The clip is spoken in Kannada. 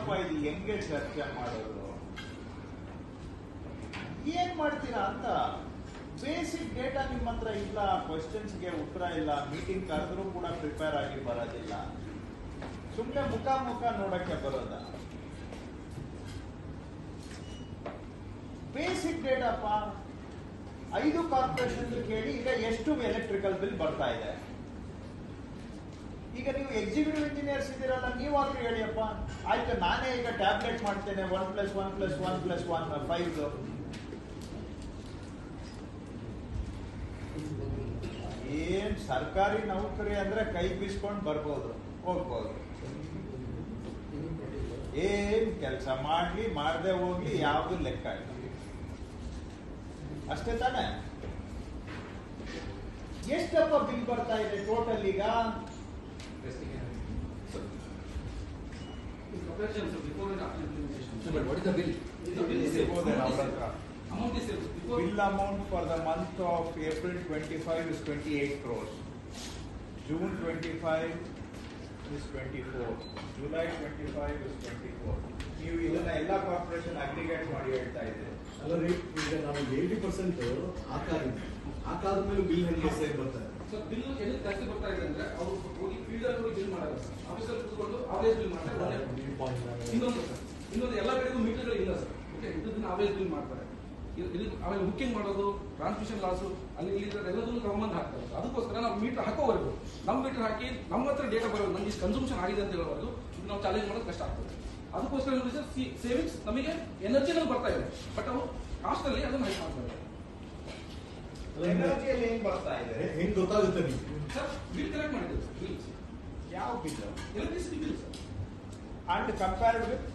ಏನಪ್ಪ ಇದು ಹೆಂಗೆ ಚರ್ಚೆ ಮಾಡೋದು, ಏನ್ ಮಾಡ್ತೀರಾ ಅಂತ. ಬೇಸಿಕ್ ಡೇಟಾ ನಿಮ್ಮ ಹತ್ರ ಇಲ್ಲ, ಕ್ವಶನ್ಸ್ಗೆ ಉತ್ತರ ಇಲ್ಲ, ಮೀಟಿಂಗ್ ಕರೆದ್ರೂ ಕೂಡ ಪ್ರಿಪೇರ್ ಆಗಿ ಬರೋದಿಲ್ಲ, ಸುಮ್ಮನೆ ಮುಖ ನೋಡಕ್ಕೆ ಬರೋದ. ಬೇಸಿಕ್ ಡೇಟಾಪ್ಪ. 5 ಕಾರ್ಪೊರೇಷನ್ ಕೇಳಿ ಈಗ ಎಷ್ಟು ಎಲೆಕ್ಟ್ರಿಕಲ್ ಬಿಲ್ ಬರ್ತಾ ಇದೆ. ಈಗ ನೀವು ಎಕ್ಸಿಕ್ಯೂಟಿವ್ ಇಂಜಿನಿಯರ್ಸ್ ಇದ್ದೀರಲ್ಲ, ನೀವಾದ್ರೂ ಹೇಳಿಯಪ್ಪ. ಆಯ್ತು, ನಾನೇ ಈಗ ಟ್ಯಾಬ್ಲೆಟ್ ಮಾಡ್ತೇನೆ 1+1+1+1 5. ಏನ್ ಸರ್ಕಾರಿ ನೌಕರಿ ಅಂದ್ರೆ ಕೈ ಬೀಸ್ಕೊಂಡು ಬರ್ಬೋದು, ಹೋಗ್ಬೋದು. ಏನ್ ಕೆಲಸ ಮಾಡ್ಲಿ ಮಾಡದೆ ಹೋಗ್ಲಿ ಯಾವ್ದು ಲೆಕ್ಕ ಇಲ್ಲ, ಅಷ್ಟೇ ತಾನೆ. ಎಷ್ಟಪ್ಪ ಬಿಲ್ ಬರ್ತಾ ಇದೆ ಟೋಟಲ್ ಈಗ? Bill amount for the month of April 25 is 28 crores. June 25 is 24. July 25 is 24. ನೀವು ಇದನ್ನ ಎಲ್ಲ ಕಾರ್ಪೊರೇಷನ್ ಅಗ್ರಿಗೇಟ್ ಮಾಡಿ ಹೇಳ್ತಾ ಇದ್ದೀರಿ. ಅಲ್ಲರಿ, ಈಗ ನಾವು 80% ಆಕಾದ ಮೇಲೆ ಬಿಲ್ ಹೆಂಗೆ ಸೇರ್ ಬರ್ತಾರೆ ಸರ್? ಬಿಲ್ ಎಲ್ಲಿ ಜಾಸ್ತಿ ಬರ್ತಾ ಇದೆ ಅಂದ್ರೆ ಅವರು ಹೋಗಿ ಫೀಲ್ಡ್ ಅಲ್ಲಿ ಹೋಗಿ ಬಿಲ್ ಮಾಡಲ್ಲ ಸರ್, ಆಫೀಸಲ್ಲಿ ಕೂತ್ಕೊಂಡು ಅವರೇಜ್ ಬಿಲ್ ಮಾಡ್ತಾರೆ. ಇನ್ನೊಂದು ಎಲ್ಲ ಕಡೆಗೂ ಮೀಟರ್ಗಳು ಇಲ್ಲ ಸರ್. ಓಕೆ, ಇದನ್ನ ಅವರೇಜ್ ಬಿಲ್ ಮಾಡ್ತಾರೆ. ಆಮೇಲೆ ಬುಕ್ಕಿಂಗ್ ಮಾಡೋದು, ಟ್ರಾನ್ಸ್ಮಿಷನ್ ಲಾಸು, ಅಲ್ಲಿ ಇಲ್ಲಿ ಎಲ್ಲದನ್ನು ತಗೊಂಬಂದು ಹಾಕ್ತಾರೆ. ಅದಕ್ಕೋಸ್ಕರ ನಾವು ಮೀಟರ್ ಹಾಕೋವರೆಗೂ ನಮ್ಮ ಮೀಟರ್ ಹಾಕಿ ನಮ್ಮ ಹತ್ರ ಡೇಟಾ ಬರೋದು, ನಮ್ಗೆ ಇಷ್ಟು ಕನ್ಸೂಮ್ಷನ್ ಆಗಿದೆ ಅಂತ ಹೇಳೋವರೆಗೂ ಇದು ನಾವು ಚಾಲೆಂಜ್ ಮಾಡೋದು ಕಷ್ಟ ಆಗ್ತದೆ. ಅದಕ್ಕೋಸ್ಕರ ನೋಡಿ ಸರ್, ಸೇವಿಂಗ್ಸ್ ನಮಗೆ ಎನರ್ಜಿನಲ್ಲಿ ಬರ್ತಾ ಇದೆ, ಬಟ್ ಅವು ಕಾಸ್ಟ್ ಅಲ್ಲಿ ಅದನ್ನು ಹೈಕ್ ಮಾಡ್ತಾರೆ. ಎನರ್ಜಿಯಲ್ಲಿ ಏನ್ ಬರ್ತಾ ಇದೆ ಹೆಂಗ್ ಗೊತ್ತಾಗುತ್ತೆ ನೀವು? ಸರ್, ಬಿಲ್ ಕಲೆಕ್ಟ್ ಮಾಡಿದ್ದೇವೆ ಸರ್. ಬಿಲ್ ಯಾವ bill? Electricity bill sir. And compared with